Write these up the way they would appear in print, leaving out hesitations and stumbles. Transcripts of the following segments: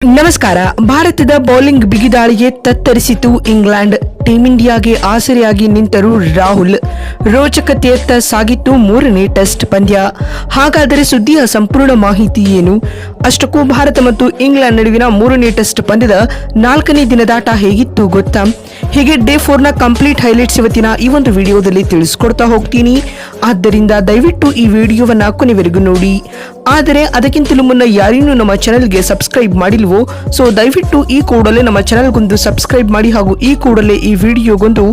ನಮಸ್ಕಾರ. ಭಾರತದ bowling ಬಿಗಿದಾಳಿಗೆ ತತ್ತರಿಸಿತು England. Team ಇಂಡಿಯಾಗೆ ಆಸರೆಯಾಗಿ ನಿಂತರು ರಾಹುಲ್. ರೋಚಕತೆಯತ್ತ ಸಾಗಿತ್ತು ಮೂರನೇ ಟೆಸ್ಟ್ ಪಂದ್ಯ. ಹಾಗಾದರೆ ಸುದ್ದಿಯ ಸಂಪೂರ್ಣ ಮಾಹಿತಿ ಏನು? ಅಷ್ಟಕ್ಕೂ ಭಾರತ ಮತ್ತು ಇಂಗ್ಲೆಂಡ್ ನಡುವಿನ ಮೂರನೇ ಟೆಸ್ಟ್ ಪಂದ್ಯದ 4ನೇ ದಿನದಾಟ ಹೇಗಿತ್ತು ಗೊತ್ತಾ? ಹೀಗೆ ಡೇ 4ನ ಕಂಪ್ಲೀಟ್ ಹೈಲೈಟ್ಸ್ ಇವತ್ತಿನ ಈ ಒಂದು ವಿಡಿಯೋದಲ್ಲಿ ತಿಳಿಸ್ಕೊಡ್ತಾ ಹೋಗ್ತೀನಿ. ಆದ್ದರಿಂದ ದಯವಿಟ್ಟು ಈ ವಿಡಿಯೋವನ್ನ ಕೊನೆವರೆಗೂ ನೋಡಿ. ಆದರೆ ಅದಕ್ಕಿಂತಲೂ ಮುನ್ನ ಯಾರಿನ್ನೂ ನಮ್ಮ ಚಾನೆಲ್ಗೆ ಸಬ್ಸ್ಕ್ರೈಬ್ ಮಾಡಿಲ್ವೋ, ಸೊ ದಯವಿಟ್ಟು ಈ ಕೂಡಲೇ ನಮ್ಮ ಚಾನೆಲ್ಗೊಂದು ಸಬ್ಸ್ಕ್ರೈಬ್ ಮಾಡಿ ಹಾಗೂ ಈ ಕೂಡಲೇ ಈ ವಿಡಿಯೋಗೊಂದು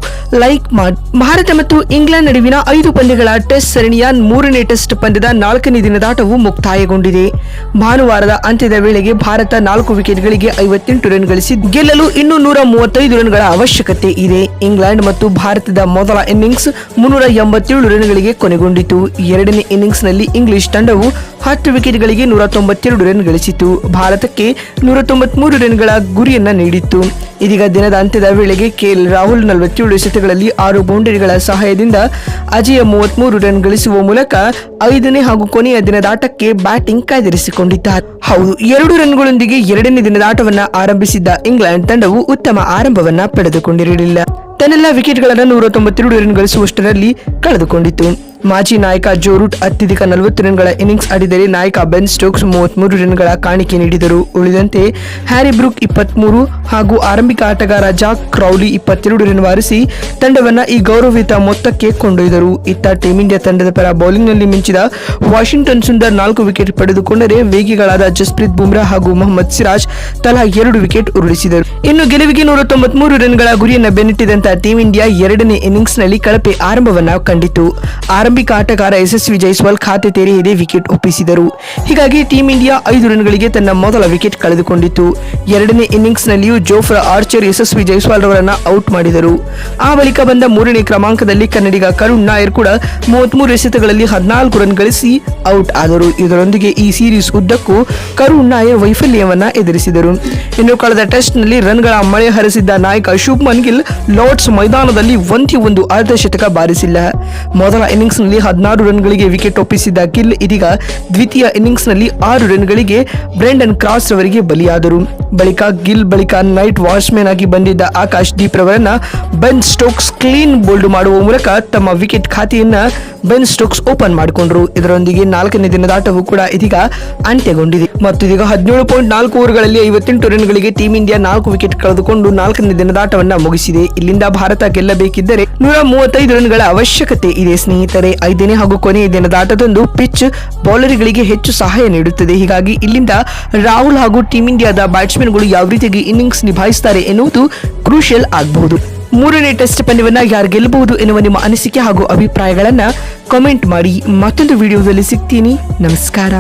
ಲೈಕ್ ಮಾಡಿ. ಭಾರತ ಮತ್ತು ಇಂಗ್ಲೆಂಡ್ ನಡುವಿನ 5 ಪಂದ್ಯಗಳ ಟೆಸ್ಟ್ ಸರಣಿಯ ಮೂರನೇ ಟೆಸ್ಟ್ ಪಂದ್ಯದ 4ನೇ ದಿನದಾಟವು ಮುಕ್ತಾಯಗೊಂಡಿದೆ. ಭಾನುವಾರದ ಅಂತ್ಯದ ವೇಳೆಗೆ ಭಾರತ 4 ವಿಕೆಟ್ಗಳಿಗೆ 58 ರನ್ ಗಳಿಸಿ ಗೆಲ್ಲಲು ಇನ್ನೂ 135 ರನ್ಗಳ ಅವಶ್ಯಕತೆ ಇದೆ. ಇಂಗ್ಲೆಂಡ್ ಮತ್ತು ಭಾರತದ ಮೊದಲ ಇನ್ನಿಂಗ್ಸ್ 387 ರನ್ಗಳಿಗೆ ಕೊನೆಗೊಂಡಿತು. ಎರಡನೇ ಇನ್ನಿಂಗ್ಸ್ ನಲ್ಲಿ ಇಂಗ್ಲಿಷ್ ತಂಡವು 10 ವಿಕೆಟ್ಗಳಿಗೆ 192 ರನ್ ಗಳಿಸಿತು. ಭಾರತಕ್ಕೆ 193 ರನ್ಗಳ ಗುರಿಯನ್ನ ನೀಡಿತ್ತು. ಇದೀಗ ದಿನದ ಅಂತ್ಯದ ವೇಳೆಗೆ ಕೆಎಲ್ ರಾಹುಲ್ 47 ಎಸೆತಗಳಲ್ಲಿ 6 ಬೌಂಡರಿಗಳ ಸಹಾಯದಿಂದ ಅಜೇಯ 33 ರನ್ ಗಳಿಸುವ ಮೂಲಕ 5ನೇ ಹಾಗೂ ಕೊನೆಯ ದಿನದಾಟಕ್ಕೆ ಬ್ಯಾಟಿಂಗ್ ಕಾಯ್ದಿರಿಸಿಕೊಂಡಿದ್ದಾರೆ. ಹೌದು, 2 ರನ್ಗಳೊಂದಿಗೆ 2ನೇ ದಿನದಾಟವನ್ನ ಆರಂಭಿಸಿದ್ದ ಇಂಗ್ಲೆಂಡ್ ತಂಡವು ಉತ್ತಮ ಆರಂಭವನ್ನ ಪಡೆದುಕೊಂಡಿರಲಿಲ್ಲ. ತನ್ನೆಲ್ಲ ವಿಕೆಟ್ಗಳನ್ನು 192 ರನ್ ಗಳಿಸುವಷ್ಟರಲ್ಲಿ ಕಳೆದುಕೊಂಡಿತು. ಮಾಜಿ ನಾಯಕ ಜೋ ರೂಟ್ ಅತ್ಯಧಿಕ 40 ರನ್ಗಳ ಇನ್ನಿಂಗ್ಸ್ ಆಡಿದರೆ ನಾಯಕ ಬೆನ್ ಸ್ಟೋಕ್ಸ್ 33 ರನ್ಗಳ ಕಾಣಿಕೆ ನೀಡಿದರು. ಉಳಿದಂತೆ ಹ್ಯಾರಿ ಬ್ರೂಕ್ 23 ಹಾಗೂ ಆರಂಭಿಕ ಆಟಗಾರ ಜಾಕ್ ಕ್ರೌಲಿ 22 ರನ್ ಬಾರಿಸಿ ತಂಡವನ್ನ ಈ ಗೌರವಯುತ ಮೊತ್ತಕ್ಕೆ ಕೊಂಡೊಯ್ದರು. ಇತ್ತ ಟೀಂ ಇಂಡಿಯಾ ತಂಡದ ಪರ ಬೌಲಿಂಗ್ನಲ್ಲಿ ಮಿಂಚಿದ ವಾಷಿಂಗ್ಟನ್ ಸುಂದರ್ 4 ವಿಕೆಟ್ ಪಡೆದುಕೊಂಡರೆ ವೇಗಿಗಳಾದ ಜಸ್ಪ್ರೀತ್ ಬುಮ್ರಾ ಹಾಗೂ ಮೊಹಮ್ಮದ್ ಸಿರಾಜ್ ತಲಾ 2 ವಿಕೆಟ್ ಉರುಳಿಸಿದರು. ಇನ್ನು ಗೆಲುವಿಗೆ 193 ರನ್ಗಳ ಗುರಿಯನ್ನು ಬೆನ್ನಟ್ಟಿದಂತ ಟೀಂ ಇಂಡಿಯಾ ಎರಡನೇ ಇನ್ನಿಂಗ್ಸ್ ನಲ್ಲಿ ಕಳಪೆ ಆರಂಭವನ್ನ ಕಂಡಿತು. ಆರಂಭಿಕ ಆಟಗಾರ ಯಶಸ್ವಿ ಜೈಸ್ವಾಲ್ ಖಾತೆ ತೆರೆಯದೆ ವಿಕೆಟ್ ಒಪ್ಪಿಸಿದರು. ಹೀಗಾಗಿ ಟೀಂ ಇಂಡಿಯಾ 5 ರನ್ಗಳಿಗೆ ತನ್ನ ಮೊದಲ ವಿಕೆಟ್ ಕಳೆದುಕೊಂಡಿತು. ಎರಡನೇ ಇನ್ನಿಂಗ್ಸ್ ನಲ್ಲಿಯೂ ಜೋಫ್ರಾ ಆರ್ಚರ್ ಯಶಸ್ವಿ ಜೈಸ್ವಾಲ್ ರವರನ್ನ ಔಟ್ ಮಾಡಿದರು. ಆ ಬಳಿಕ ಬಂದ 3ನೇ ಕ್ರಮಾಂಕದಲ್ಲಿ ಕನ್ನಡಿಗ ಕರುಣ್ ನಾಯರ್ ಕೂಡ 33 ಎಸೆತಗಳಲ್ಲಿ 14 ರನ್ ಗಳಿಸಿ ಔಟ್ ಆದರು. ಇದರೊಂದಿಗೆ ಈ ಸೀರೀಸ್ ಉದ್ದಕ್ಕೂ ಕರುಣ್ ನಾಯರ್ ವೈಫಲ್ಯವನ್ನ ಎದುರಿಸಿದರು. ಇನ್ನು ಕಳೆದ ಟೆಸ್ಟ್ ನಲ್ಲಿ ರನ್ಗಳ ಮಳೆ ಹರಿಸಿದ್ದ ನಾಯಕ ಶುಭ್ಮನ್ ಗಿಲ್ ಲಾರ್ಡ್ಸ್ ಮೈದಾನದಲ್ಲಿ ಒಂದೇ ಒಂದು ಅರ್ಧ ಶತಕ ಬಾರಿಸಿಲ್ಲ. ಮೊದಲ ಇನ್ನಿಂಗ್ಸ್ ನಲ್ಲಿ 16 ರನ್ಗಳಿಗೆ ವಿಕೆಟ್ ಒಪ್ಪಿಸಿದ್ದ ಗಿಲ್ ಇದೀಗ ದ್ವಿತೀಯ ಇನ್ನಿಂಗ್ಸ್ ನಲ್ಲಿ 6 ರನ್ಗಳಿಗೆ ಬ್ರೆಂಡನ್ ಕ್ರಾಸ್ ರವರಿಗೆ ಬಲಿಯಾದರು. ಬಳಿಕ ಗಿಲ್ ಬಳಿಕ ನೈಟ್ ವಾಚ್ಮ್ಯಾನ್ ಆಗಿ ಬಂದಿದ್ದ ಆಕಾಶ್ ದೀಪ್ ರವರನ್ನ ಬೆನ್ ಸ್ಟೋಕ್ಸ್ ಕ್ಲೀನ್ ಬೋಲ್ಡ್ ಮಾಡುವ ಮೂಲಕ ತಮ್ಮ ವಿಕೆಟ್ ಖಾತೆಯನ್ನ ಬೆನ್ ಸ್ಟೋಕ್ಸ್ ಓಪನ್ ಮಾಡಿಕೊಂಡರು. ಇದರೊಂದಿಗೆ 4ನೇ ದಿನದಾಟವು ಕೂಡ ಇದೀಗ ಅಂತ್ಯಗೊಂಡಿದೆ ಮತ್ತು ಇದೀಗ 17.4 ಓವರ್ಗಳಲ್ಲಿ 58 ರನ್ಗಳಿಗೆ ಟೀಂ ಇಂಡಿಯಾ 4 ವಿಕೆಟ್ ಕಳೆದುಕೊಂಡು 4ನೇ ದಿನದಾಟವನ್ನ ಮುಗಿಸಿದೆ. ಇಲ್ಲಿಂದ ಭಾರತ ಗೆಲ್ಲಬೇಕಿದ್ದರೆ 135 ರನ್ಗಳ ಅವಶ್ಯಕತೆ ಇದೆ ಸ್ನೇಹಿತರೆ. 5ನೇ ಹಾಗೂ ಕೊನೆಯ ದಿನದಾಟದಂದು ಪಿಚ್ ಬೌಲರ್ಗಳಿಗೆ ಹೆಚ್ಚು ಸಹಾಯ ನೀಡುತ್ತದೆ. ಹೀಗಾಗಿ ಇಲ್ಲಿಂದ ರಾಹುಲ್ ಹಾಗೂ ಟೀಂ ಇಂಡಿಯಾದ ಬ್ಯಾಟ್ಸ್ಮನ್ಗಳು ಯಾವ ರೀತಿಯಾಗಿ ಇನ್ನಿಂಗ್ಸ್ ನಿಭಾಯಿಸುತ್ತಾರೆ ಎನ್ನುವುದು ಕ್ರೂಷಿಯಲ್ ಆಗಬಹುದು. ಮೂರನೇ ಟೆಸ್ಟ್ ಪಂದ್ಯವನ್ನ ಯಾರು ಗೆಲ್ಲಬಹುದು ಎನ್ನುವ ನಿಮ್ಮ ಅನಿಸಿಕೆ ಹಾಗೂ ಅಭಿಪ್ರಾಯಗಳನ್ನ ಕಾಮೆಂಟ್ ಮಾಡಿ. ಮತ್ತೊಂದು ವಿಡಿಯೋದಲ್ಲಿ ಸಿಗ್ತೀನಿ. ನಮಸ್ಕಾರ.